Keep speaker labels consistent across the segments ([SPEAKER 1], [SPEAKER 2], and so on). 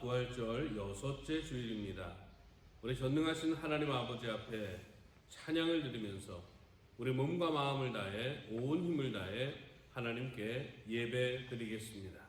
[SPEAKER 1] 부활절 6째 주일입니다. 우리 전능하신 하나님 아버지 앞에 찬양을 드리면서 우리 몸과 마음을 다해 온 힘을 다해 하나님께 예배 드리겠습니다.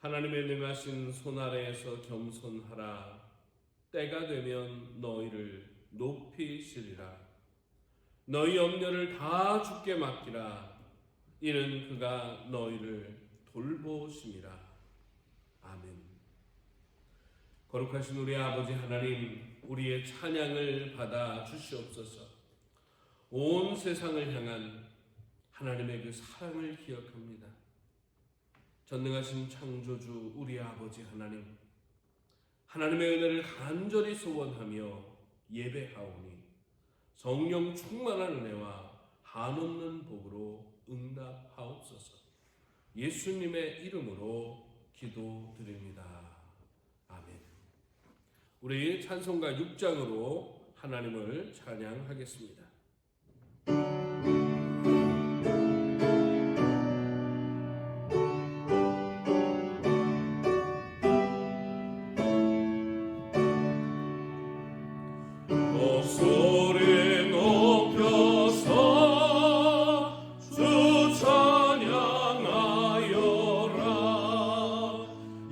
[SPEAKER 1] 하나님의 능하신 손 아래에서 겸손하라. 때가 되면 너희를 높이시리라. 너희 염려를 다 주께 맡기라. 이는 그가 너희를 돌보심이라. 아멘. 거룩하신 우리 아버지 하나님, 우리의 찬양을 받아 주시옵소서. 온 세상을 향한 하나님의 그 사랑을 기억합니다. 전능하신 창조주 우리 아버지 하나님, 하나님의 은혜를 간절히 소원하며 예배하오니 성령 충만한 은혜와 한없는 복으로 응답하옵소서. 예수님의 이름으로 기도드립니다. 아멘. 우리 찬송가 6장으로 하나님을 찬양하겠습니다.
[SPEAKER 2] 소리 높여서 주 찬양하여라.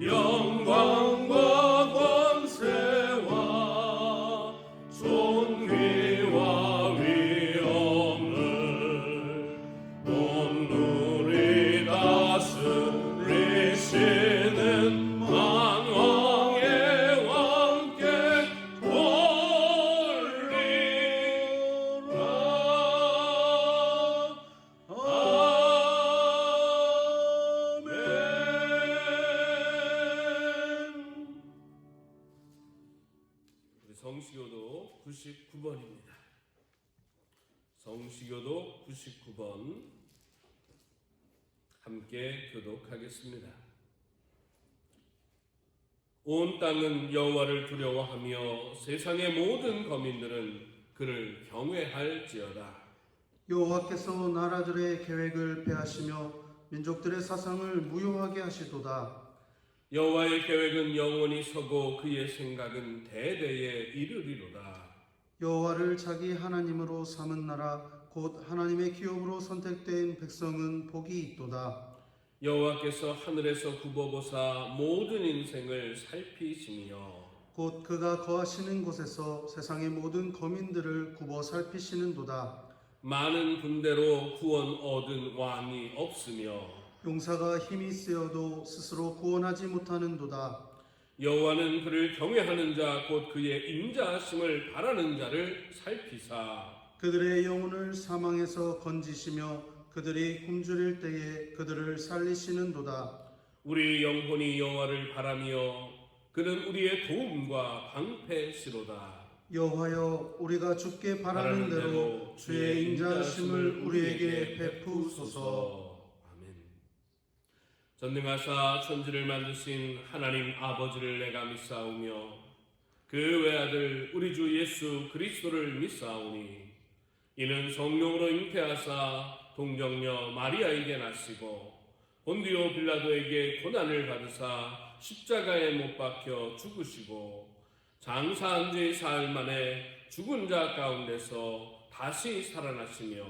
[SPEAKER 2] 영광과 권세와 존귀와 위엄을 온누리 다스리시는 만왕의 왕께
[SPEAKER 1] 성시교도 99번입니다. 성시교도 99번 함께 교독하겠습니다. 온 땅은 여호와를 두려워하며 세상의 모든 거민들은 그를 경외할지어다.
[SPEAKER 3] 여호와께서 나라들의 계획을 폐하시며 민족들의 사상을 무효하게 하시도다.
[SPEAKER 1] 여호와의 계획은 영원히 서고 그의 생각은 대대에 이르리로다.
[SPEAKER 3] 여호와를 자기 하나님으로 삼은 나라 곧 하나님의 기업으로 선택된 백성은 복이 있도다.
[SPEAKER 1] 여호와께서 하늘에서 굽어보사 모든 인생을 살피시며
[SPEAKER 3] 곧 그가 거하시는 곳에서 세상의 모든 거민들을 굽어 살피시는도다.
[SPEAKER 1] 많은 군대로 구원 얻은 왕이 없으며
[SPEAKER 3] 용사가 힘이 세어도 스스로 구원하지 못하는도다.
[SPEAKER 1] 여호와는 그를 경외하는 자 곧 그의 인자하심을 바라는 자를 살피사
[SPEAKER 3] 그들의 영혼을 사망에서 건지시며 그들이 굶주릴 때에 그들을 살리시는도다.
[SPEAKER 1] 우리 영혼이 여호와를 바라며 그는 우리의 도움과 방패시로다.
[SPEAKER 3] 여호와여, 우리가 주께 바라는 대로 주의 인자하심을 우리에게 베푸소서.
[SPEAKER 1] 전능하사 천지를 만드신 하나님 아버지를 내가 믿사오며 그 외아들 우리 주 예수 그리스도를 믿사오니 이는 성령으로 잉태하사 동정녀 마리아에게 나시고 본디오 빌라도에게 고난을 받으사 십자가에 못 박혀 죽으시고 장사한 지 사흘 만에 죽은 자 가운데서 다시 살아나시며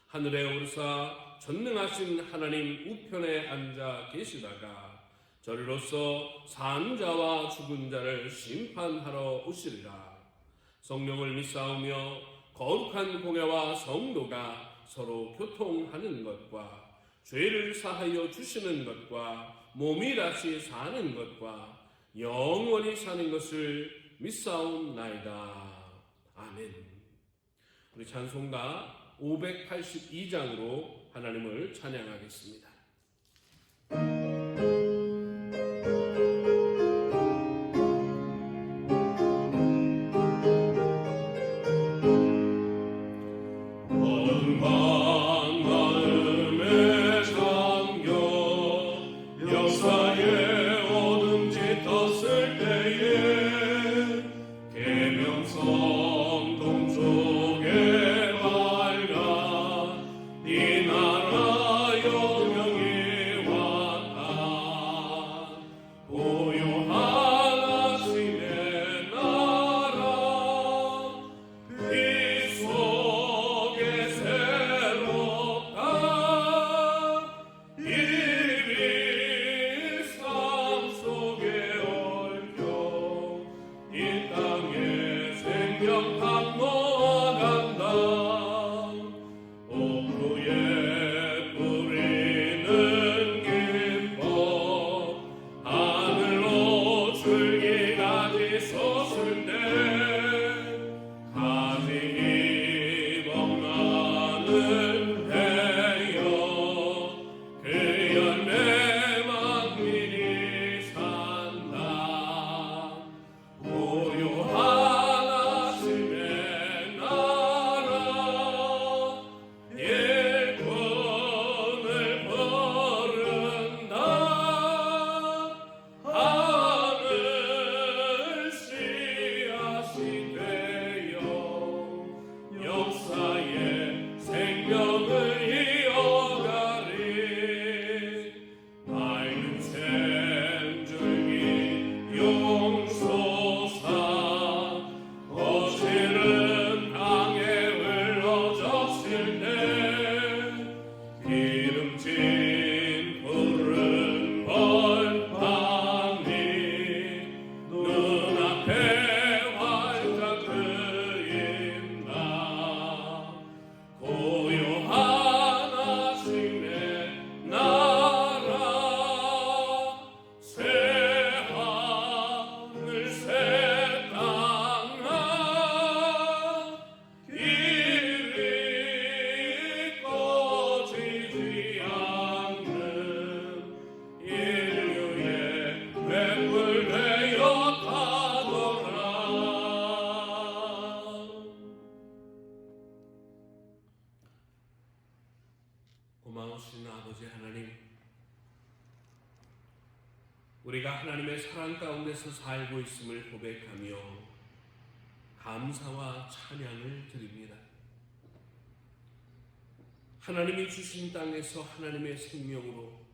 [SPEAKER 1] 하늘에 오르사 전능하신 하나님 우편에 앉아 계시다가 저리로서 산 자와 죽은 자를 심판하러 오시리라. 성령을 믿사오며 거룩한 공회와 성도가 서로 교통하는 것과 죄를 사하여 주시는 것과 몸이 다시 사는 것과 영원히 사는 것을 믿사옵나이다. 아멘. 우리 찬송가 582장으로 하나님을 찬양하겠습니다. 고마우신 아버지 하나님, 우리가 하나님의 사랑 가운데서 살고 있음을 고백하며 감사와 찬양을 드립니다. 하나님이 주신 땅에서 하나님의 생명으로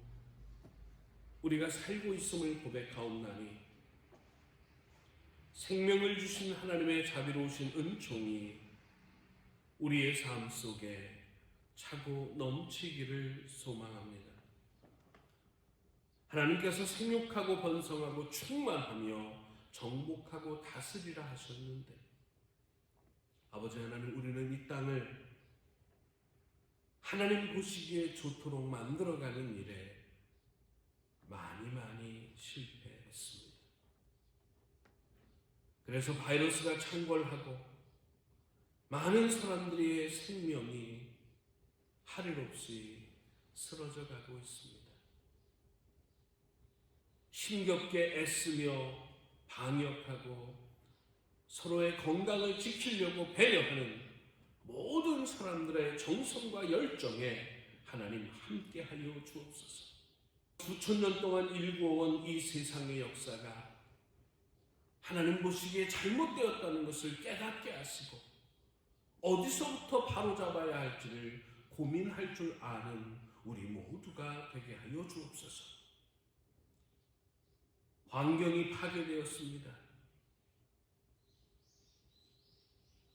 [SPEAKER 1] 우리가 살고 있음을 고백하옵나니 생명을 주신 하나님의 자비로우신 은총이 우리의 삶 속에 차고 넘치기를 소망합니다. 하나님께서 생육하고 번성하고 충만하며 정복하고 다스리라 하셨는데 아버지 하나님, 우리는 이 땅을 하나님 보시기에 좋도록 만들어가는 일에 많이 실패했습니다. 그래서 바이러스가 창궐하고 많은 사람들의 생명이 하늘 없이 쓰러져 가고 있습니다. 힘겹게 애쓰며 방역하고 서로의 건강을 지키려고 배려하는 모든 사람들의 정성과 열정에 하나님 함께하여 주옵소서. 수천 년 동안 일구어온 이 세상의 역사가 하나님 보시기에 잘못되었다는 것을 깨닫게 하시고 어디서부터 바로잡아야 할지를 고민할 줄 아는 우리 모두가 되게 하여 주옵소서. 환경이 파괴되었습니다.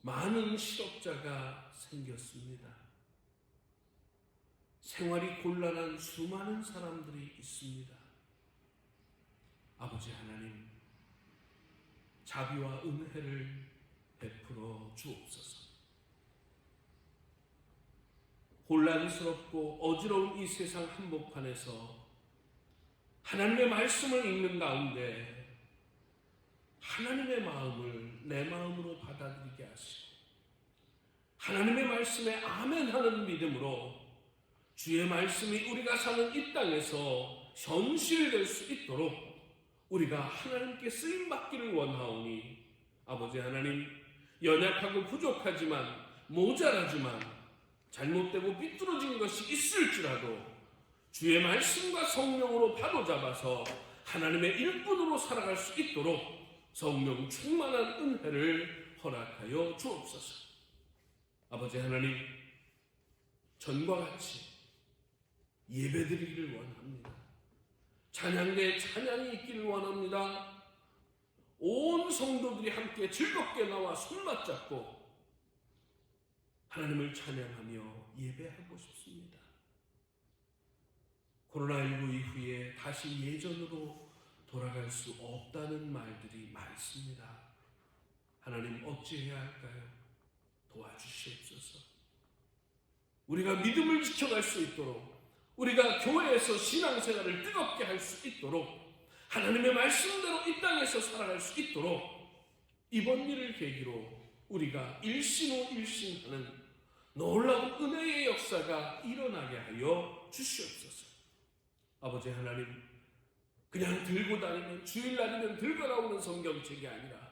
[SPEAKER 1] 많은 실업자가 생겼습니다. 생활이 곤란한 수많은 사람들이 있습니다. 아버지 하나님, 자비와 은혜를 베풀어 주옵소서. 혼란스럽고 어지러운 이 세상 한복판에서 하나님의 말씀을 읽는 가운데 하나님의 마음을 내 마음으로 받아들이게 하시고 하나님의 말씀에 아멘하는 믿음으로 주의 말씀이 우리가 사는 이 땅에서 현실될 수 있도록 우리가 하나님께 쓰임받기를 원하오니 아버지 하나님, 연약하고 부족하지만 모자라지만 잘못되고 삐뚤어진 것이 있을지라도 주의 말씀과 성령으로 바로잡아서 하나님의 일꾼으로 살아갈 수 있도록 성령 충만한 은혜를 허락하여 주옵소서. 아버지 하나님, 전과 같이 예배드리기를 원합니다. 찬양대 찬양이 있기를 원합니다. 온 성도들이 함께 즐겁게 나와 손맞잡고 하나님을 찬양하며 예배하고 싶습니다. 코로나19 이후에 다시 예전으로 돌아갈 수 없다는 말들이 많습니다. 하나님, 어찌해야 할까요? 도와주시옵소서. 우리가 믿음을 지켜갈 수 있도록, 우리가 교회에서 신앙생활을 뜨겁게 할 수 있도록, 하나님의 말씀대로 이 땅에서 살아갈 수 있도록 이번 일을 계기로 우리가 일신호일신하는 놀라운 은혜의 역사가 일어나게 하여 주시옵소서. 아버지 하나님, 그냥 들고 다니는, 주일날이면 들고 나오는 성경책이 아니라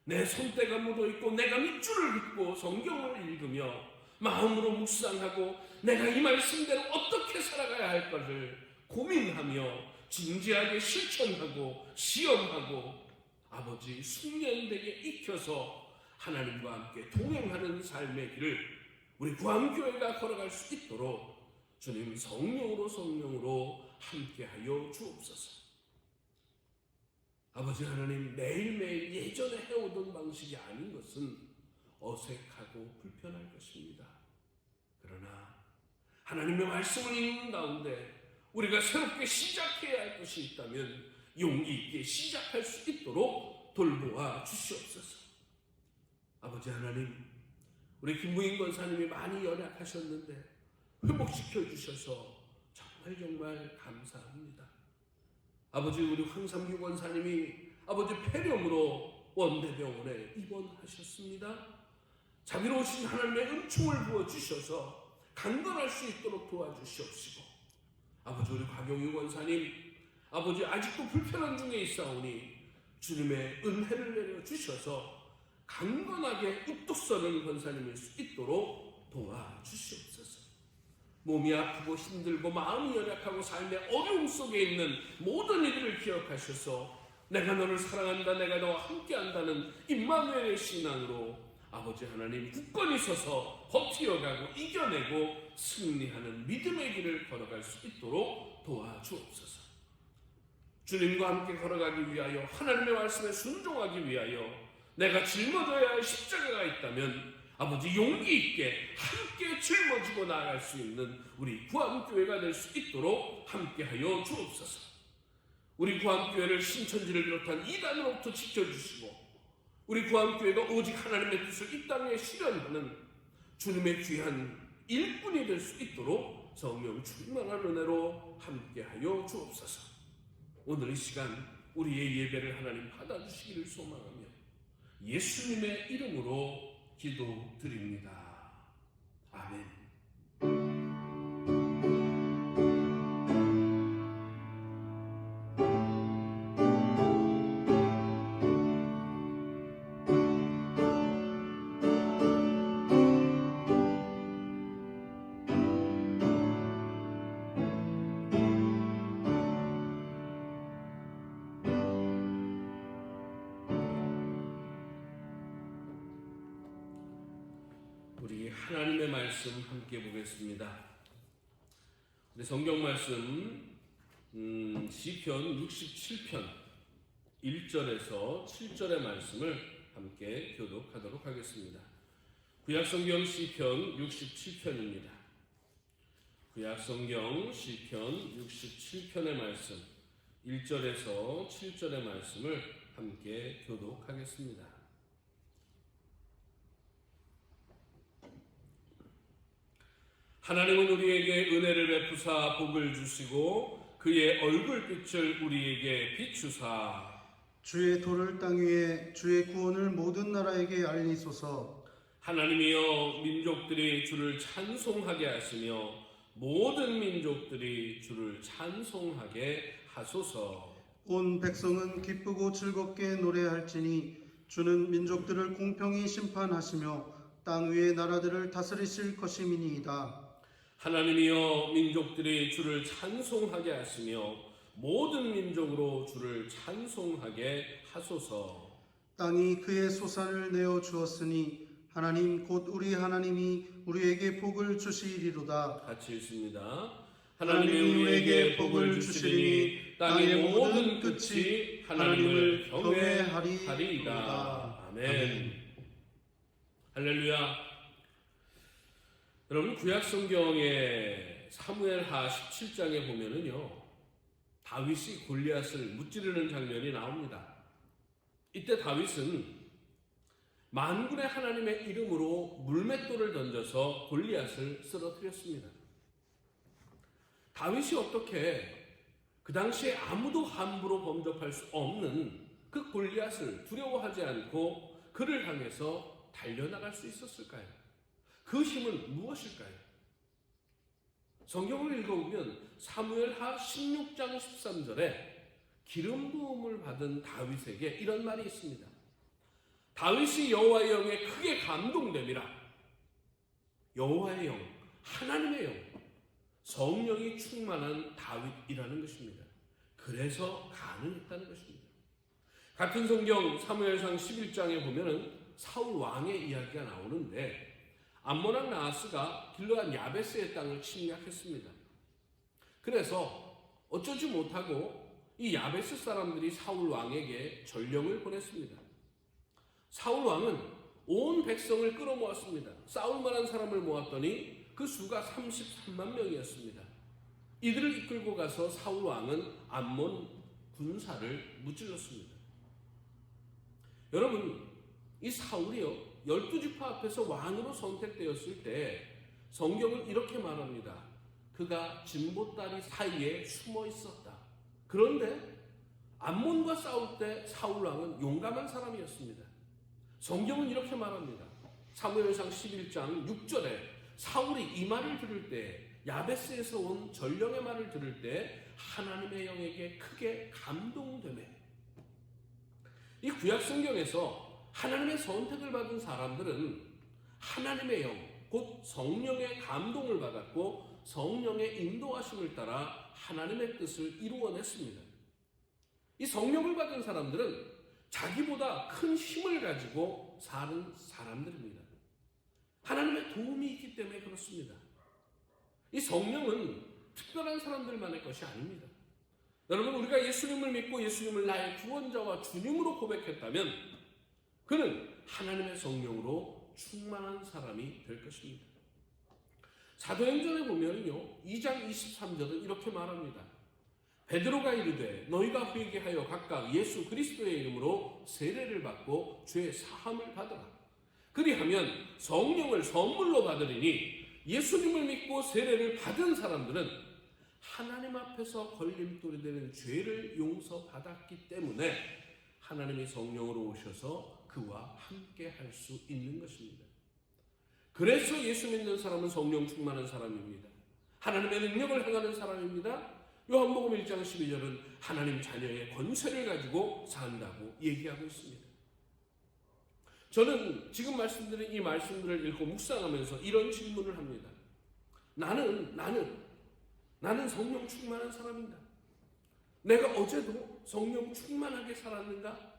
[SPEAKER 1] 내 손때가 묻어있고 내가 밑줄을 긋고 성경을 읽으며 마음으로 묵상하고 내가 이 말씀대로 어떻게 살아가야 할 것을 고민하며 진지하게 실천하고 시험하고 아버지 숙련되게 익혀서 하나님과 함께 동행하는 삶의 길을 우리 구암교회가 걸어갈 수 있도록 주님 성령으로 함께하여 주옵소서. 아버지 하나님, 매일매일 예전에 해오던 방식이 아닌 것은 어색하고 불편할 것입니다. 그러나 하나님의 말씀을 읽는 가운데 우리가 새롭게 시작해야 할 것이 있다면 용기 있게 시작할 수 있도록 돌보아 주시옵소서. 아버지 하나님, 우리 김부인 권사님이 많이 연약하셨는데 회복시켜 주셔서 정말 감사합니다. 아버지, 우리 황삼규 권사님이 아버지 폐렴으로 원대병원에 입원하셨습니다. 자비로우신 하나님의 은총을 부어주셔서 강건할 수 있도록 도와주시옵시고, 아버지 우리 곽용유 권사님, 아버지 아직도 불편한 중에 있사오니 주님의 은혜를 내려주셔서 강건하게 우뚝 서는 권사님일 수 있도록 도와주시옵소서. 몸이 아프고 힘들고 마음이 연약하고 삶의 어려움 속에 있는 모든 이들을 기억하셔서 내가 너를 사랑한다, 내가 너와 함께한다는 임마누엘의 신앙으로 아버지 하나님 굳건히 서서 버티어가고 이겨내고 승리하는 믿음의 길을 걸어갈 수 있도록 도와주옵소서. 주님과 함께 걸어가기 위하여, 하나님의 말씀에 순종하기 위하여 내가 짊어져야 할 십자가가 있다면 아버지 용기 있게 함께 짊어지고 나아갈 수 있는 우리 구암교회가 될 수 있도록 함께하여 주옵소서. 우리 구암교회를 신천지를 비롯한 이단으로부터 지켜주시고 우리 구암교회가 오직 하나님의 뜻을 이 땅에 실현하는 주님의 귀한 일꾼이 될 수 있도록 성령 충만한 은혜로 함께하여 주옵소서. 오늘 이 시간 우리의 예배를 하나님 받아주시기를 소망하며 예수님의 이름으로 기도드립니다. 아멘. 우리 하나님의 말씀 함께 보겠습니다. 우리 성경 말씀 시편 67편 1절에서 7절의 말씀을 함께 교독하도록 하겠습니다. 구약성경 시편 67편입니다. 구약성경 시편 67편의 말씀 1절에서 7절의 말씀을 함께 교독하겠습니다. 하나님은 우리에게 은혜를 베푸사 복을 주시고 그의 얼굴빛을 우리에게 비추사
[SPEAKER 3] 주의 도를 땅 위에 주의 구원을 모든 나라에게 알리소서.
[SPEAKER 1] 하나님이여 민족들이 주를 찬송하게 하시며 모든 민족들이 주를 찬송하게 하소서.
[SPEAKER 3] 온 백성은 기쁘고 즐겁게 노래할지니 주는 민족들을 공평히 심판하시며 땅 위의 나라들을 다스리실 것임이니이다.
[SPEAKER 1] 하나님이여 민족들이 주를 찬송하게 하시며 모든 민족으로 주를 찬송하게 하소서.
[SPEAKER 3] 땅이 그의 소산을 내어 주었으니 하나님 곧 우리 하나님이 우리에게 복을 주시리로다.
[SPEAKER 1] 같이 읽습니다. 하나님이 우리에게 복을 주시리니 땅의 모든 끝이 하나님을 경외하리이다. 아멘. 할렐루야. 여러분 구약성경의 사무엘하 17장에 보면은요 다윗이 골리앗을 무찌르는 장면이 나옵니다. 이때 다윗은 만군의 하나님의 이름으로 물맷돌을 던져서 골리앗을 쓰러뜨렸습니다. 다윗이 어떻게 그 당시에 아무도 함부로 범접할 수 없는 그 골리앗을 두려워하지 않고 그를 향해서 달려나갈 수 있었을까요? 그 힘은 무엇일까요? 성경을 읽어보면 사무엘하 16장 13절에 기름 부음을 받은 다윗에게 이런 말이 있습니다. 다윗이 여호와의 영에 크게 감동됨이라. 여호와의 영, 하나님의 영, 성령이 충만한 다윗이라는 것입니다. 그래서 가능했다는 것입니다. 같은 성경 사무엘상 11장에 보면은 사울 왕의 이야기가 나오는데 암몬 왕 나하스가 길르앗 야베스의 땅을 침략했습니다. 그래서 어쩌지 못하고 이 야베스 사람들이 사울 왕에게 전령을 보냈습니다. 사울 왕은 온 백성을 끌어모았습니다. 싸울 만한 사람을 모았더니 그 수가 33만 명이었습니다. 이들을 이끌고 가서 사울 왕은 암몬 군사를 무찔렀습니다. 여러분, 이 사울이요 12지파 앞에서 왕으로 선택되었을 때 성경은 이렇게 말합니다. 그가 진보다리 사이에 숨어 있었다. 그런데 암몬과 싸울 때 사울 왕은 용감한 사람이었습니다. 성경은 이렇게 말합니다. 사무엘상 11장 6절에 사울이 이 말을 들을 때 야베스에서 온 전령의 말을 들을 때 하나님의 영에게 크게 감동되매. 이 구약성경에서 하나님의 선택을 받은 사람들은 하나님의 영, 곧 성령의 감동을 받았고 성령의 인도하심을 따라 하나님의 뜻을 이루어냈습니다. 이 성령을 받은 사람들은 자기보다 큰 힘을 가지고 사는 사람들입니다. 하나님의 도움이 있기 때문에 그렇습니다. 이 성령은 특별한 사람들만의 것이 아닙니다. 여러분, 우리가 예수님을 믿고 예수님을 나의 구원자와 주님으로 고백했다면 그는 하나님의 성령으로 충만한 사람이 될 것입니다. 사도행전에 보면요 2장 23절은 이렇게 말합니다. 베드로가 이르되 너희가 회개하여 각각 예수 그리스도의 이름으로 세례를 받고 죄 사함을 받으라. 그리하면 성령을 선물로 받으리니 예수님을 믿고 세례를 받은 사람들은 하나님 앞에서 걸림돌이 되는 죄를 용서받았기 때문에 하나님이 성령으로 오셔서 그와 함께 할 수 있는 것입니다. 그래서 예수 믿는 사람은 성령 충만한 사람입니다. 하나님의 능력을 행하는 사람입니다. 요한복음 1장 12절은 하나님 자녀의 권세를 가지고 산다고 얘기하고 있습니다. 저는 지금 말씀드린 이 말씀들을 읽고 묵상하면서 이런 질문을 합니다. 나는 성령 충만한 사람인가? 내가 어제도 성령 충만하게 살았는가?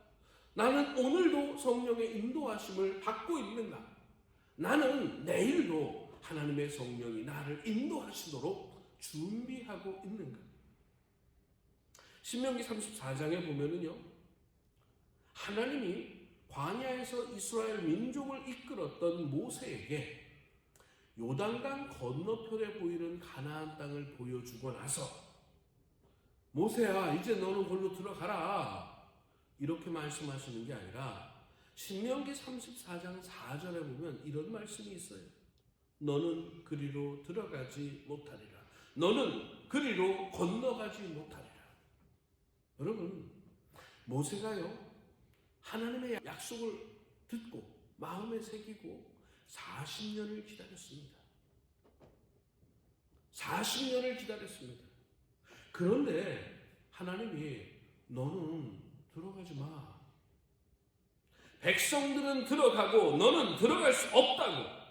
[SPEAKER 1] 나는 오늘도 성령의 인도하심을 받고 있는가? 나는 내일도 하나님의 성령이 나를 인도하시도록 준비하고 있는가? 신명기 34장에 보면은요, 하나님이 광야에서 이스라엘 민족을 이끌었던 모세에게 요단강 건너편에 보이는 가나안 땅을 보여주고 나서 모세야, 이제 너는 골로 들어가라, 이렇게 말씀하시는 게 아니라 신명기 34장 4절에 보면 이런 말씀이 있어요. 너는 그리로 들어가지 못하리라. 너는 그리로 건너가지 못하리라. 여러분, 모세가요, 하나님의 약속을 듣고 마음에 새기고 40년을 기다렸습니다. 40년을 기다렸습니다. 그런데 하나님이 너는 들어가지 마. 백성들은 들어가고 너는 들어갈 수 없다고.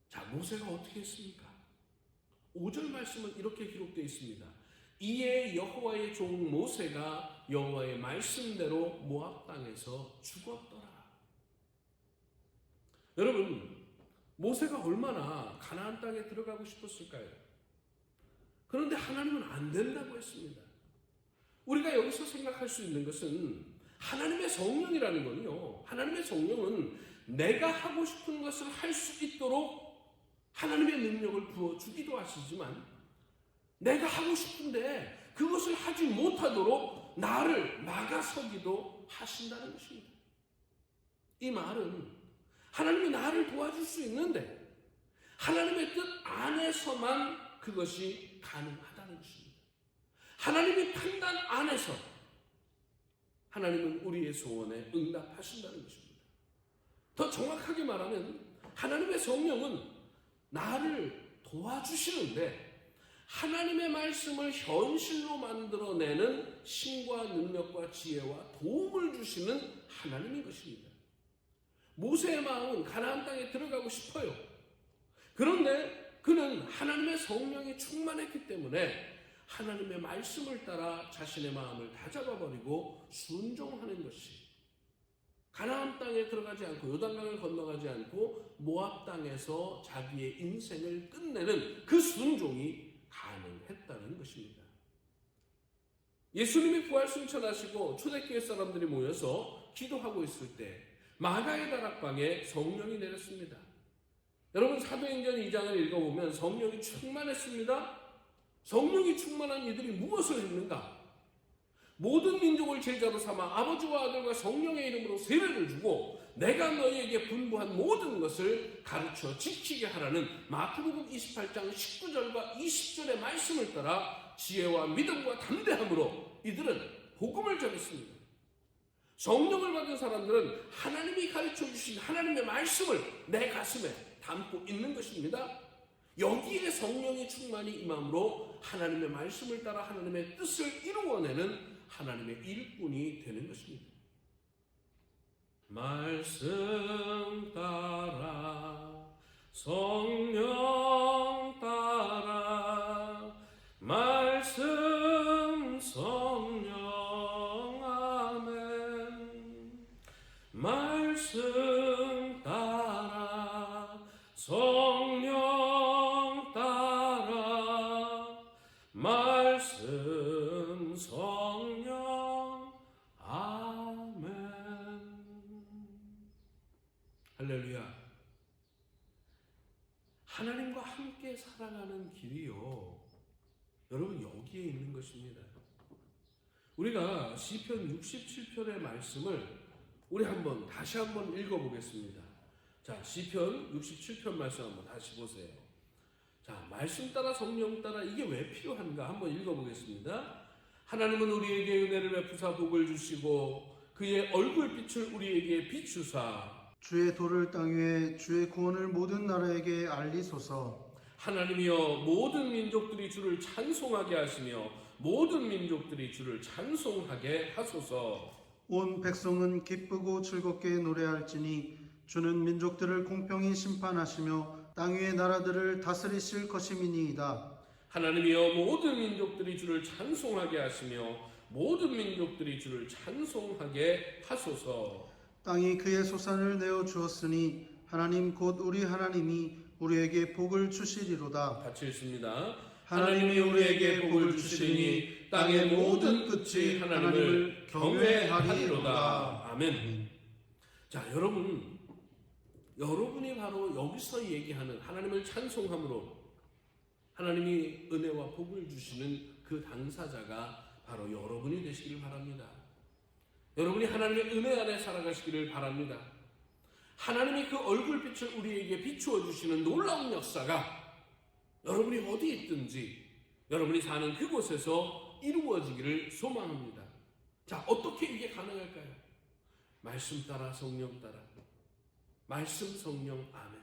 [SPEAKER 1] 자, 모세가 어떻게 했습니까? 5절 말씀은 이렇게 기록되어 있습니다. 이에 여호와의 종 모세가 여호와의 말씀대로 모압 땅에서 죽었더라. 여러분, 모세가 얼마나 가나안 땅에 들어가고 싶었을까요? 그런데 하나님은 안 된다고 했습니다. 우리가 여기서 생각할 수 있는 것은 하나님의 성령이라는 건요, 하나님의 성령은 내가 하고 싶은 것을 할 수 있도록 하나님의 능력을 부어주기도 하시지만 내가 하고 싶은데 그것을 하지 못하도록 나를 막아서기도 하신다는 것입니다. 이 말은 하나님이 나를 도와줄 수 있는데 하나님의 뜻 안에서만 그것이 가능하다는 것입니다. 하나님의 판단 안에서 하나님은 우리의 소원에 응답하신다는 것입니다. 더 정확하게 말하면 하나님의 성령은 나를 도와주시는데 하나님의 말씀을 현실로 만들어내는 힘과 능력과 지혜와 도움을 주시는 하나님인 것입니다. 모세의 마음은 가나안 땅에 들어가고 싶어요. 그런데 그는 하나님의 성령이 충만했기 때문에 하나님의 말씀을 따라 자신의 마음을 다잡아버리고 순종하는 것이, 가나안 땅에 들어가지 않고 요단강을 건너가지 않고 모압 땅에서 자기의 인생을 끝내는 그 순종이 가능했다는 것입니다. 예수님이 부활승천하시고 초대교회 사람들이 모여서 기도하고 있을 때 마가의 다락방에 성령이 내렸습니다. 여러분, 사도행전 2장을 읽어보면 성령이 충만했습니다. 성령이 충만한 이들이 무엇을 했는가? 모든 민족을 제자로 삼아 아버지와 아들과 성령의 이름으로 세례를 주고 내가 너희에게 분부한 모든 것을 가르쳐 지키게 하라는 마태복음 28장 19절과 20절의 말씀을 따라 지혜와 믿음과 담대함으로 이들은 복음을 전했습니다. 성령을 받은 사람들은 하나님이 가르쳐 주신 하나님의 말씀을 내 가슴에 담고 있는 것입니다. 여기에 성령이 충만히 임함으로 하나님의 말씀을 따라 하나님의 뜻을 이루어내는 하나님의 일꾼이 되는 것입니다. 말씀 따라 성령 따라 말씀 성령 아멘. 말씀 따라 성령 따라 말씀 성령 아멘. 할렐루야. 하나님과 함께 살아가는 길이요, 여러분, 여기에 있는 것입니다. 우리가 시편 67편의 말씀을 우리 다시 한번 읽어보겠습니다. 자, 시편 67편 말씀 한번 다시 보세요. 자, 말씀 따라 성령 따라, 이게 왜 필요한가 한번 읽어보겠습니다. 하나님은 우리에게 은혜를 베푸사 복을 주시고 그의 얼굴빛을 우리에게 비추사
[SPEAKER 3] 주의 도를 땅 위에 주의 구원을 모든 나라에게 알리소서.
[SPEAKER 1] 하나님이여, 모든 민족들이 주를 찬송하게 하시며 모든 민족들이 주를 찬송하게 하소서.
[SPEAKER 3] 온 백성은 기쁘고 즐겁게 노래할지니 주는 민족들을 공평히 심판하시며 땅 위의 나라들을 다스리실 것임이니이다.
[SPEAKER 1] 하나님이여, 모든 민족들이 주를 찬송하게 하시며 모든 민족들이 주를 찬송하게 하소서.
[SPEAKER 3] 땅이 그의 소산을 내어 주었으니 하나님 곧 우리 하나님이 우리에게 복을 주시리로다.
[SPEAKER 1] 같이 읽습니다.
[SPEAKER 3] 하나님이 우리에게 복을 주시니 땅의 모든 끝이 하나님을 경외하리로다.
[SPEAKER 1] 아멘. 자, 여러분이 바로 여기서 얘기하는 하나님을 찬송함으로 하나님이 은혜와 복을 주시는 그 당사자가 바로 여러분이 되시길 바랍니다. 여러분이 하나님의 은혜 안에 살아가시기를 바랍니다. 하나님이 그 얼굴빛을 우리에게 비추어 주시는 놀라운 역사가 여러분이 어디 있든지 여러분이 사는 그곳에서 이루어지기를 소망합니다. 자, 어떻게 이게 가능할까요? 말씀 따라 성령 따라. 말씀 성령 아멘.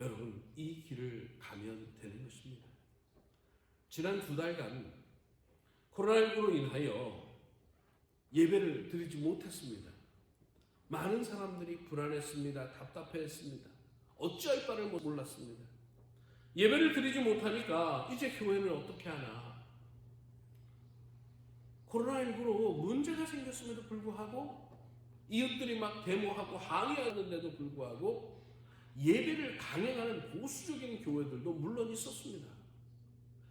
[SPEAKER 1] 여러분 이 길을 가면 되는 것입니다. 지난 2달간 코로나19로 인하여 예배를 드리지 못했습니다. 많은 사람들이 불안했습니다. 답답해했습니다. 어찌할 바를 몰랐습니다. 예배를 드리지 못하니까 이제 교회는 어떻게 하나. 코로나19로 문제가 생겼음에도 불구하고 이웃들이 막 데모하고 항의하는데도 불구하고 예배를 강행하는 보수적인 교회들도 물론 있었습니다.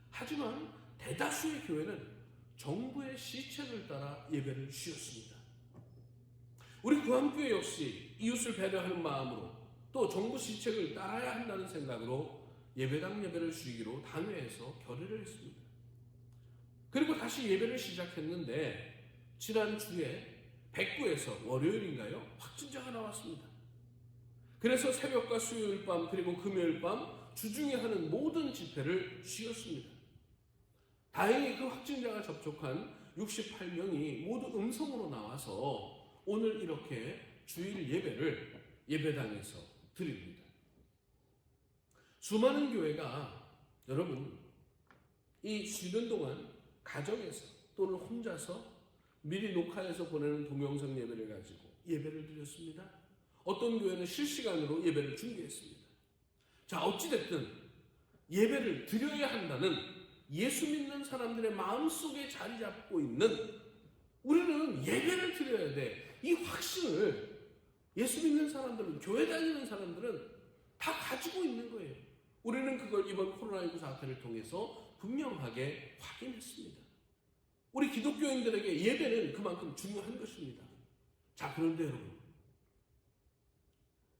[SPEAKER 1] 하지만 대다수의 교회는 정부의 시책을 따라 예배를 쉬었습니다. 우리 구암교회 역시 이웃을 배려하는 마음으로 또 정부 시책을 따라야 한다는 생각으로 예배당 예배를 쉬기로 당회에서 결의를 했습니다. 그리고 다시 예배를 시작했는데 지난주에 백구에서 월요일인가요? 확진자가 나왔습니다. 그래서 새벽과 수요일 밤 그리고 금요일 밤 주중에 하는 모든 집회를 쉬었습니다. 다행히 그 확진자가 접촉한 68명이 모두 음성으로 나와서 오늘 이렇게 주일 예배를 예배당에서 드립니다. 수많은 교회가 여러분 이 쉬는 동안 가정에서 또는 혼자서 미리 녹화해서 보내는 동영상 예배를 가지고 예배를 드렸습니다. 어떤 교회는 실시간으로 예배를 준비했습니다. 자, 어찌됐든 예배를 드려야 한다는 예수 믿는 사람들의 마음속에 자리 잡고 있는 우리는 예배를 드려야 돼. 이 확신을 예수 믿는 사람들은, 교회 다니는 사람들은 다 가지고 있는 거예요. 우리는 그걸 이번 코로나19 사태를 통해서 분명하게 확인했습니다. 우리 기독교인들에게 예배는 그만큼 중요한 것입니다. 자, 그런데 여러분,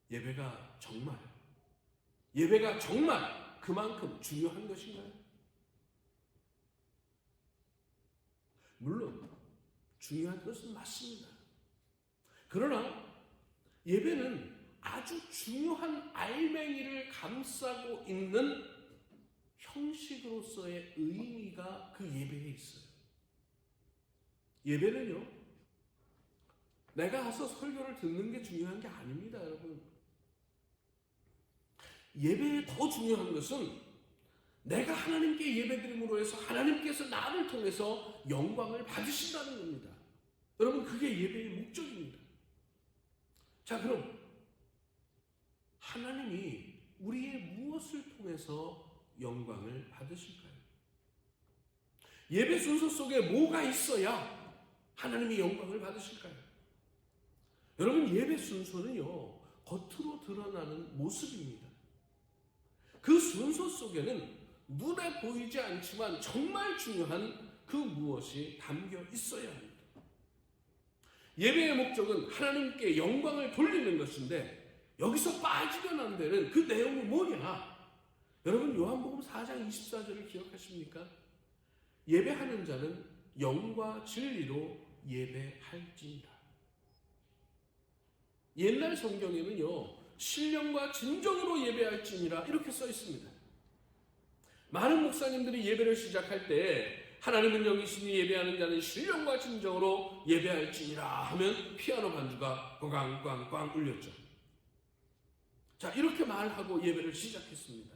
[SPEAKER 1] 예배가 정말 그만큼 중요한 것인가요? 물론 중요한 것은 맞습니다. 그러나 예배는 아주 중요한 알맹이를 감싸고 있는 형식으로서의 의미가 그 예배에 있어요. 예배는요, 내가 가서 설교를 듣는 게 중요한 게 아닙니다, 여러분. 예배에 더 중요한 것은 내가 하나님께 예배드림으로 해서 하나님께서 나를 통해서 영광을 받으신다는 겁니다. 여러분, 그게 예배의 목적입니다. 자, 그럼 하나님이 우리의 무엇을 통해서 영광을 받으실까요? 예배 순서 속에 뭐가 있어야 하나님이 영광을 받으실까요? 여러분, 예배 순서는요, 겉으로 드러나는 모습입니다. 그 순서 속에는 눈에 보이지 않지만 정말 중요한 그 무엇이 담겨 있어야 합니다. 예배의 목적은 하나님께 영광을 돌리는 것인데 여기서 빠지면 안 되는 그 내용이 뭐냐? 여러분, 요한복음 4장 24절을 기억하십니까? 예배하는 자는 영과 진리로 예배할지니라. 옛날 성경에는요, 신령과 진정으로 예배할지니라 이렇게 써 있습니다. 많은 목사님들이 예배를 시작할 때 하나님은 영이시니 예배하는 자는 신령과 진정으로 예배할지니라 하면 피아노 반주가 꽝꽝꽝 울렸죠. 자, 이렇게 말하고 예배를 시작했습니다.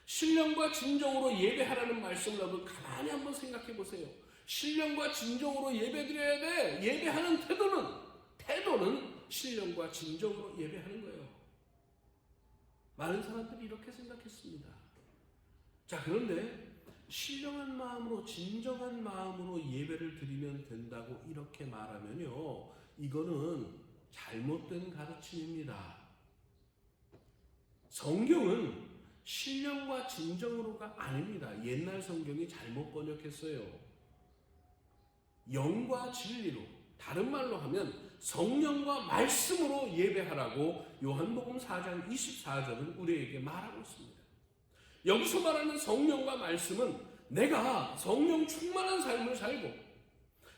[SPEAKER 1] 신령과 진정으로 예배하라는 말씀을 여러분 가만히 한번 생각해 보세요. 신령과 진정으로 예배드려야 돼. 예배하는 태도는 신령과 진정으로 예배하는 거예요. 많은 사람들이 이렇게 생각했습니다. 자, 그런데 신령한 마음으로, 진정한 마음으로 예배를 드리면 된다고 이렇게 말하면요, 이거는 잘못된 가르침입니다. 성경은 신령과 진정으로가 아닙니다. 옛날 성경이 잘못 번역했어요. 영과 진리로, 다른 말로 하면 성령과 말씀으로 예배하라고 요한복음 4장 24절은 우리에게 말하고 있습니다. 여기서 말하는 성령과 말씀은 내가 성령 충만한 삶을 살고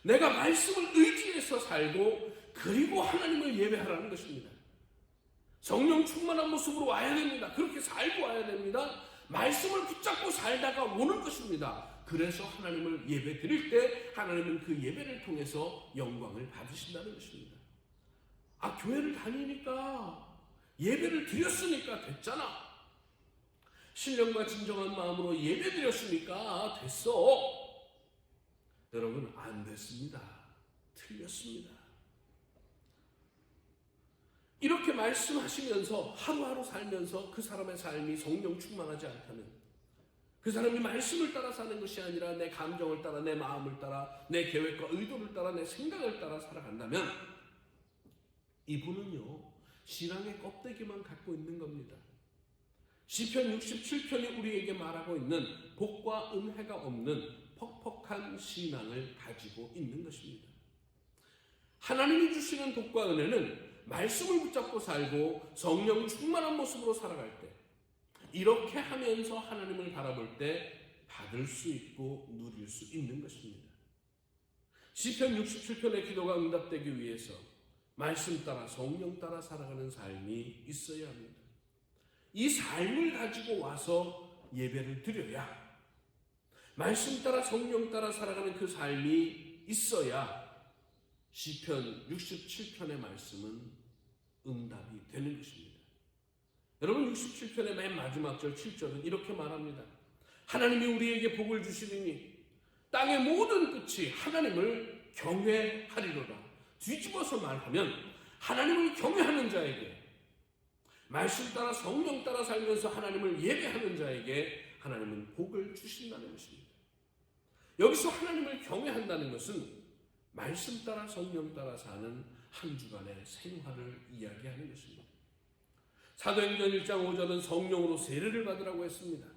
[SPEAKER 1] 내가 말씀을 의지해서 살고 그리고 하나님을 예배하라는 것입니다. 성령 충만한 모습으로 와야 됩니다. 그렇게 살고 와야 됩니다. 말씀을 붙잡고 살다가 오는 것입니다. 그래서 하나님을 예배 드릴 때 하나님은 그 예배를 통해서 영광을 받으신다는 것입니다. 아, 교회를 다니니까 예배를 드렸으니까 됐잖아. 신령과 진정한 마음으로 예배 드렸으니까 됐어. 여러분, 안 됐습니다. 틀렸습니다. 이렇게 말씀하시면서 하루하루 살면서 그 사람의 삶이 성령 충만하지 않다면, 그 사람이 말씀을 따라 사는 것이 아니라 내 감정을 따라, 내 마음을 따라, 내 계획과 의도를 따라, 내 생각을 따라 살아간다면 이분은요, 신앙의 껍데기만 갖고 있는 겁니다. 시편 67편이 우리에게 말하고 있는 복과 은혜가 없는 퍽퍽한 신앙을 가지고 있는 것입니다. 하나님이 주시는 복과 은혜는 말씀을 붙잡고 살고 성령 충만한 모습으로 살아갈 때, 이렇게 하면서 하나님을 바라볼 때 받을 수 있고 누릴 수 있는 것입니다. 시편 67편의 기도가 응답되기 위해서 말씀 따라 성령 따라 살아가는 삶이 있어야 합니다. 이 삶을 가지고 와서 예배를 드려야, 말씀 따라 성령 따라 살아가는 그 삶이 있어야 시편 67편의 말씀은 응답이 되는 것입니다. 여러분, 67편의 맨 마지막 절 7절은 이렇게 말합니다. 하나님이 우리에게 복을 주시리니 땅의 모든 끝이 하나님을 경외하리로다. 뒤집어서 말하면 하나님을 경외하는 자에게, 말씀 따라 성령 따라 살면서 하나님을 예배하는 자에게 하나님은 복을 주신다는 것입니다. 여기서 하나님을 경외한다는 것은 말씀 따라 성령 따라 사는 한 주간의 생활을 이야기하는 것입니다. 사도행전 1장 5절은 성령으로 세례를 받으라고 했습니다.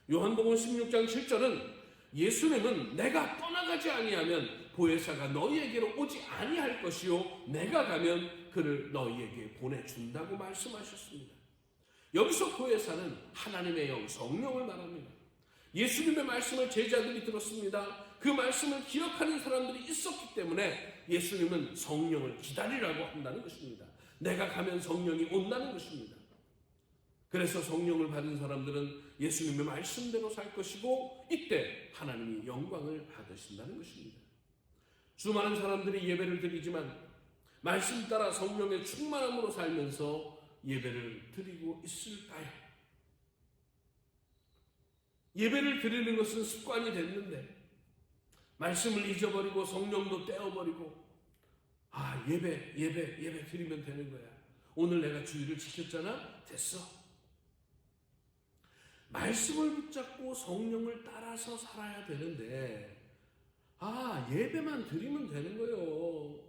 [SPEAKER 1] 요한복음 16장 7절은 예수님은 내가 떠나가지 아니하면 보혜사가 너희에게로 오지 아니할 것이요 내가 가면 그를 너희에게 보내준다고 말씀하셨습니다. 여기서 보혜사는 하나님의 영 성령을 말합니다. 예수님의 말씀을 제자들이 들었습니다. 그 말씀을 기억하는 사람들이 있었기 때문에 예수님은 성령을 기다리라고 한다는 것입니다. 내가 가면 성령이 온다는 것입니다. 그래서 성령을 받은 사람들은 예수님의 말씀대로 살 것이고 이때 하나님이 영광을 받으신다는 것입니다. 수많은 사람들이 예배를 드리지만 말씀 따라 성령의 충만함으로 살면서 예배를 드리고 있을까요? 예배를 드리는 것은 습관이 됐는데 말씀을 잊어버리고 성령도 떼어버리고 예배 드리면 되는 거야. 오늘 내가 주일을 지켰잖아? 됐어. 말씀을 붙잡고 성령을 따라서 살아야 되는데 예배만 드리면 되는 거예요.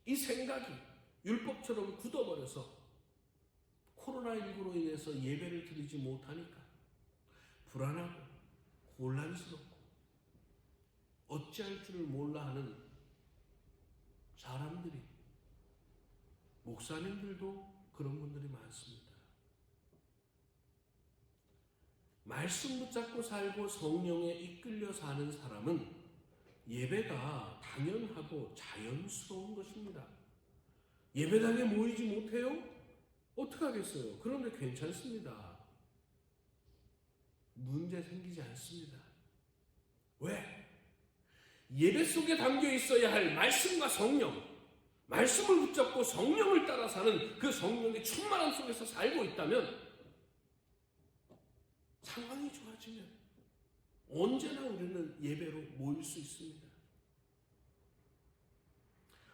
[SPEAKER 1] 이 생각이 율법처럼 굳어버려서 코로나19로 인해서 예배를 드리지 못하니까 불안하고 곤란스럽고 어찌할 줄을 몰라 하는 사람들이, 목사님들도 그런 분들이 많습니다. 말씀 붙잡고 살고 성령에 이끌려 사는 사람은 예배가 당연하고 자연스러운 것입니다. 예배당에 모이지 못해요? 어떡하겠어요? 그런데 괜찮습니다. 문제 생기지 않습니다. 왜? 예배 속에 담겨 있어야 할 말씀과 성령, 말씀을 붙잡고 성령을 따라 사는 그 성령의 충만함 속에서 살고 있다면 상황이 좋아지면 언제나 우리는 예배로 모일 수 있습니다.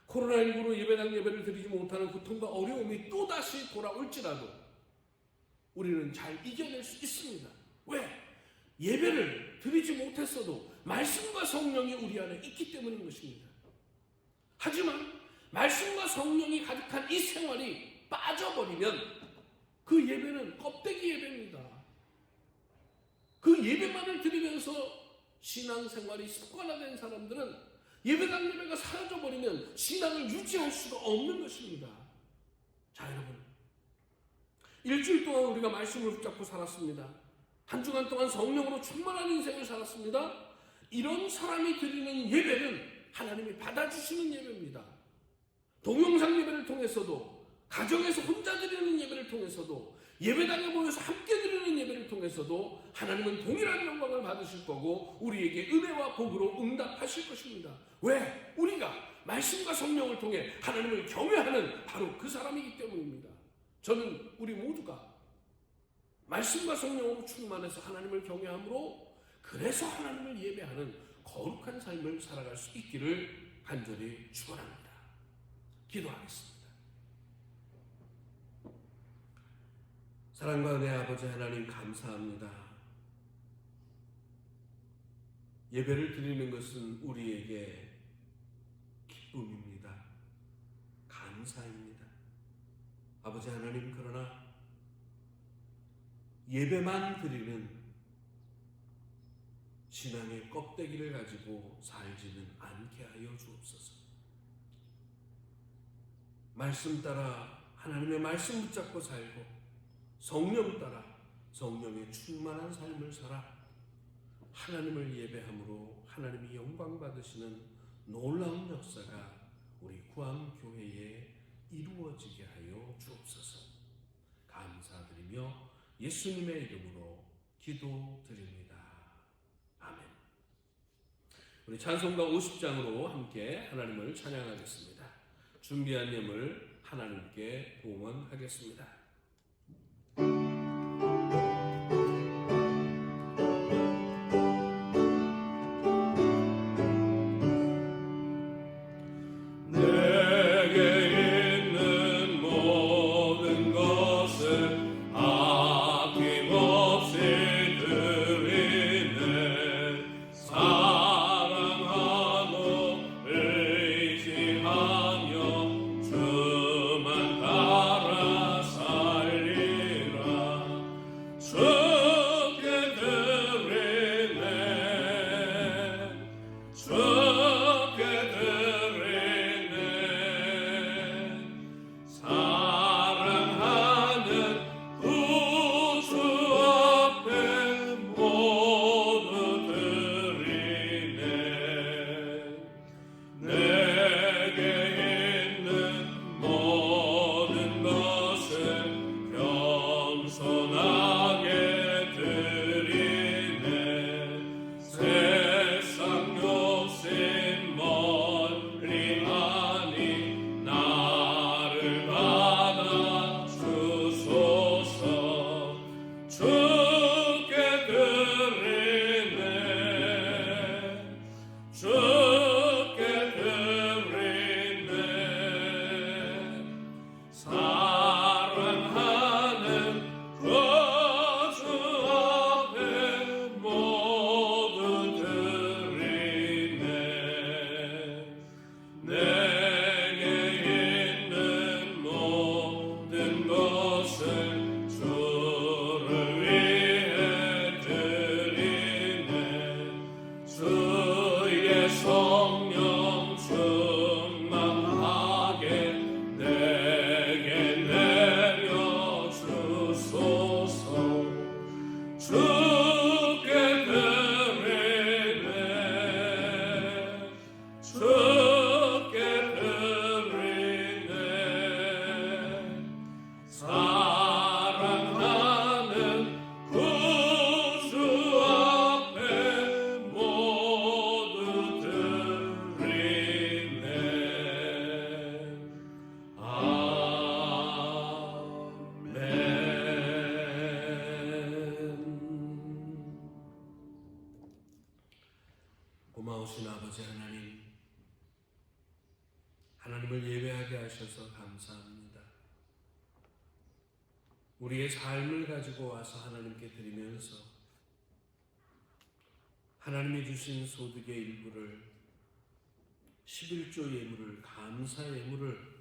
[SPEAKER 1] 코로나19로 예배당 예배를 드리지 못하는 고통과 어려움이 또다시 돌아올지라도 우리는 잘 이겨낼 수 있습니다. 왜? 예배를 드리지 못했어도 말씀과 성령이 우리 안에 있기 때문인 것입니다. 하지만 말씀과 성령이 가득한 이 생활이 빠져버리면 그 예배는 껍데기 예배입니다. 그 예배만을 드리면서 신앙생활이 습관화된 사람들은 예배당 예배가 사라져버리면 신앙을 유지할 수가 없는 것입니다. 자, 여러분, 일주일 동안 우리가 말씀을 붙잡고 살았습니다. 한 주간 동안 성령으로 충만한 인생을 살았습니다. 이런 사람이 드리는 예배는 하나님이 받아주시는 예배입니다. 동영상 예배를 통해서도, 가정에서 혼자 드리는 예배를 통해서도, 예배당에 모여서 함께 드리는 예배를 통해서도 하나님은 동일한 영광을 받으실 거고 우리에게 은혜와 복으로 응답하실 것입니다. 왜? 우리가 말씀과 성령을 통해 하나님을 경외하는 바로 그 사람이기 때문입니다. 저는 우리 모두가 말씀과 성령으로 충만해서 하나님을 경외함으로 그래서 하나님을 예배하는 거룩한 삶을 살아갈 수 있기를 간절히 축원합니다. 기도하겠습니다. 사랑과 은혜 아버지 하나님 감사합니다. 예배를 드리는 것은 우리에게 기쁨입니다. 감사입니다. 아버지 하나님, 그러나 예배만 드리는 신앙의 껍데기를 가지고 살지는 않게 하여 주옵소서. 말씀 따라 하나님의 말씀 붙잡고 살고 성령 따라 성령의 충만한 삶을 살아 하나님을 예배함으로 하나님이 영광 받으시는 놀라운 역사가 우리 구암교회에 이루어지게 하여 주옵소서. 감사드리며 예수님의 이름으로 기도드립니다. 아멘. 우리 찬송가 50장으로 함께 하나님을 찬양하겠습니다. 준비한 예물 하나님께 봉헌하겠습니다. 고마우신 아버지 하나님, 하나님을 예배하게 하셔서 감사합니다. 우리의 삶을 가지고 와서 하나님께 드리면서 하나님이 주신 소득의 일부를 11조 예물을, 감사 예물을,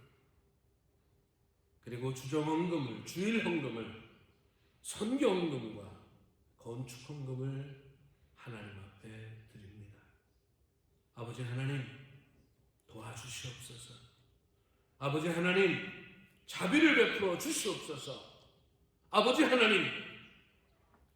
[SPEAKER 1] 그리고 주정 헌금을, 주일 헌금을, 선교 헌금과 건축 헌금을 하나님 앞에 드립니다. 아버지 하나님, 도와주시옵소서. 아버지 하나님, 자비를 베풀어 주시옵소서. 아버지 하나님,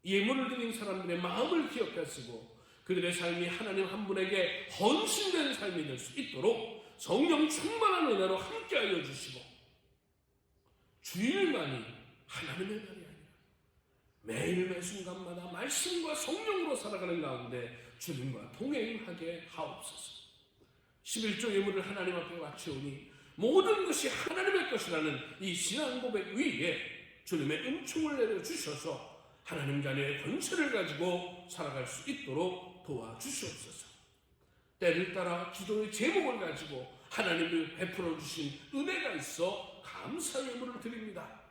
[SPEAKER 1] 예물을 드린 사람들의 마음을 기억하시고 그들의 삶이 하나님 한 분에게 헌신된 삶이 될 수 있도록 성령 충만한 은혜로 함께하여 주시고, 주일만이 하나님의 날이 아니라 매일 매순간마다 말씀과 성령으로 살아가는 가운데 주님과 동행하게 하옵소서. 11조 예물을 하나님 앞에 바치오니 모든 것이 하나님의 것이라는 이 신앙 고백 위에 주님의 은총을 내려주셔서 하나님 자녀의 권세를 가지고 살아갈 수 있도록 도와주시옵소서. 때를 따라 기도의 제목을 가지고 하나님을 베풀어 주신 은혜가 있어 감사 예물을 드립니다.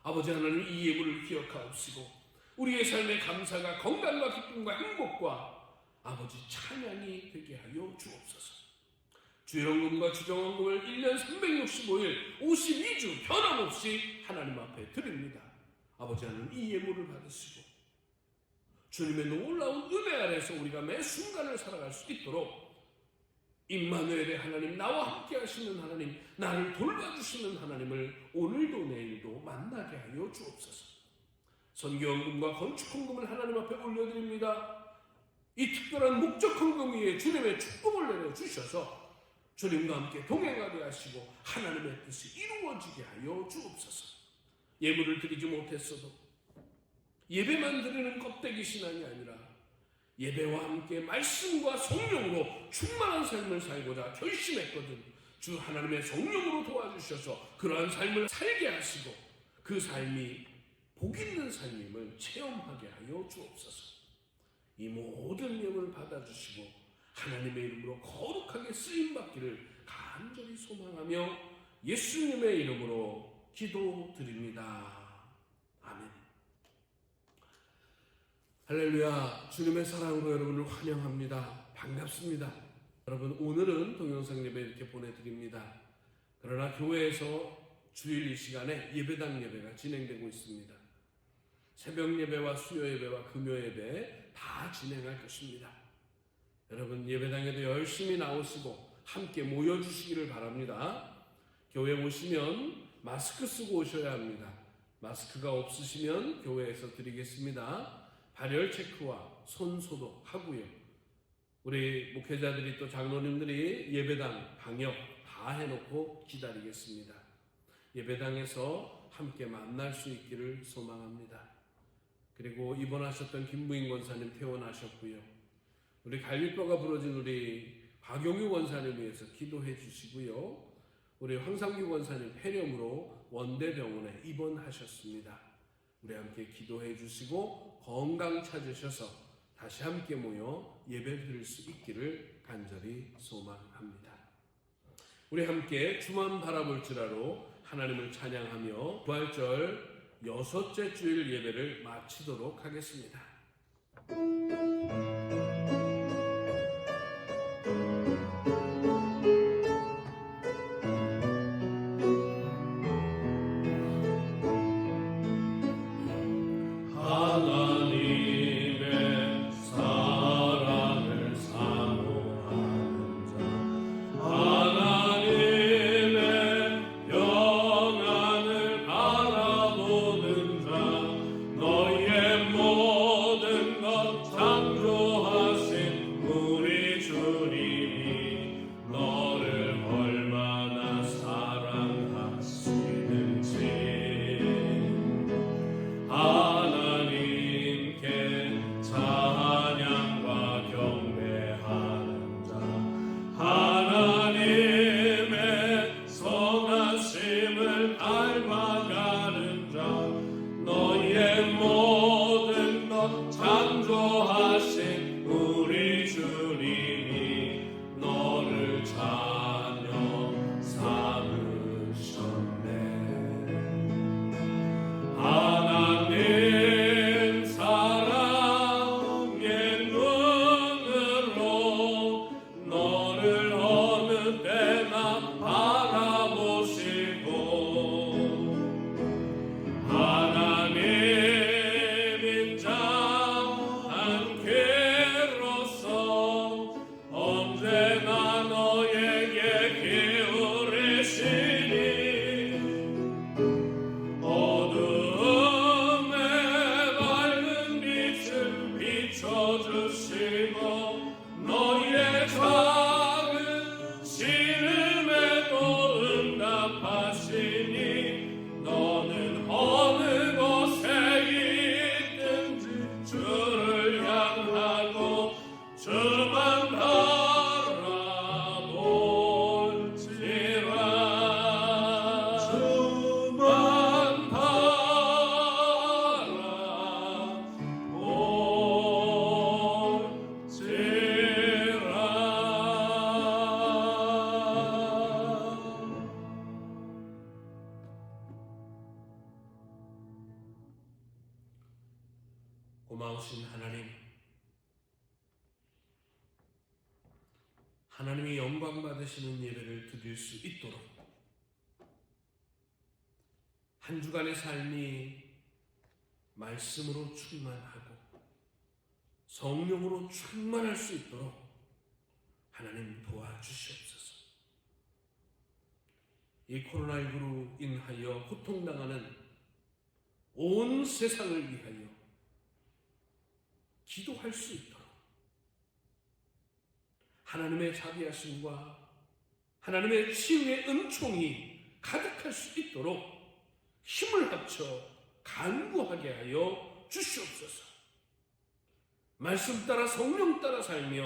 [SPEAKER 1] 아버지 하나님, 이 예물을 기억하옵시고 우리의 삶의 감사가 건강과 기쁨과 행복과 아버지 찬양이 되게 하여 주옵소서. 주일헌금과 주정헌금을 1년 365일 52주 변함없이 하나님 앞에 드립니다. 아버지 하나님, 이 예물을 받으시고 주님의 놀라운 은혜 아래서 우리가 매 순간을 살아갈 수 있도록 임마누엘의 하나님, 나와 함께 하시는 하나님, 나를 돌봐주시는 하나님을 오늘도 내일도 만나게 하여 주옵소서. 선교헌금과 건축헌금을 하나님 앞에 올려드립니다. 이 특별한 목적헌금 위에 주님의 축복을 내려주셔서 주님과 함께 동행하게 하시고 하나님의 뜻이 이루어지게 하여 주옵소서. 예물을 드리지 못했어도 예배만 드리는 껍데기 신앙이 아니라 예배와 함께 말씀과 성령으로 충만한 삶을 살고자 결심했거든. 주 하나님의 성령으로 도와주셔서 그러한 삶을 살게 하시고 그 삶이 복 있는 삶임을 체험하게 하여 주옵소서. 이 모든 예물을 받아주시고 하나님의 이름으로 거룩하게 쓰임받기를 간절히 소망하며 예수님의 이름으로 기도드립니다. 아멘. 할렐루야. 주님의 사랑으로 여러분을 환영합니다. 반갑습니다. 여러분, 오늘은 동영상 예배 이렇게 보내드립니다. 그러나 교회에서 주일 이 시간에 예배당 예배가 진행되고 있습니다. 새벽 예배와 수요 예배와 금요 예배 다 진행할 것입니다. 여러분, 예배당에도 열심히 나오시고 함께 모여주시기를 바랍니다. 교회 오시면 마스크 쓰고 오셔야 합니다. 마스크가 없으시면 교회에서 드리겠습니다. 발열 체크와 손 소독 하고요. 우리 목회자들이 또 장로님들이 예배당 방역 다 해놓고 기다리겠습니다. 예배당에서 함께 만날 수 있기를 소망합니다. 그리고 입원하셨던 김부인 권사님 퇴원하셨고요. 우리 갈비뼈가 부러진 우리 박용유 권사님 위해서 기도해 주시고요. 우리 황상규 권사님 폐렴으로 원대병원에 입원하셨습니다. 우리 함께 기도해 주시고 건강 찾으셔서 다시 함께 모여 예배 드릴 수 있기를 간절히 소망합니다. 우리 함께 주만 바라볼 줄 알고 하나님을 찬양하며 부활절 6째 주일 예배를 마치도록 하겠습니다.
[SPEAKER 2] 너의 모든 것 창조한
[SPEAKER 1] 고마우신 하나님, 하나님이 영광 받으시는 예배를 드릴 수 있도록 한 주간의 삶이 말씀으로 충만하고 성령으로 충만할 수 있도록 하나님 도와주시옵소서. 이 코로나19로 인하여 고통당하는 온 세상을 위하여 기도할 수 있도록 하나님의 자비하심과 하나님의 치유의 은총이 가득할 수 있도록 힘을 합쳐 간구하게 하여 주시옵소서. 말씀 따라 성령 따라 살며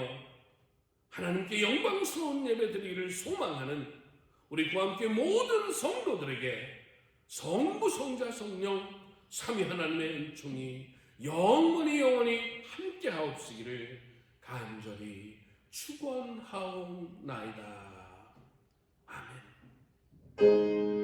[SPEAKER 1] 하나님께 영광스러운 예배 드리기를 소망하는 우리 구함교회 모든 성도들에게 성부 성자 성령 삼위 하나님의 은총이 영원히 함께 하옵시기를 간절히 축원하옵나이다. 아멘.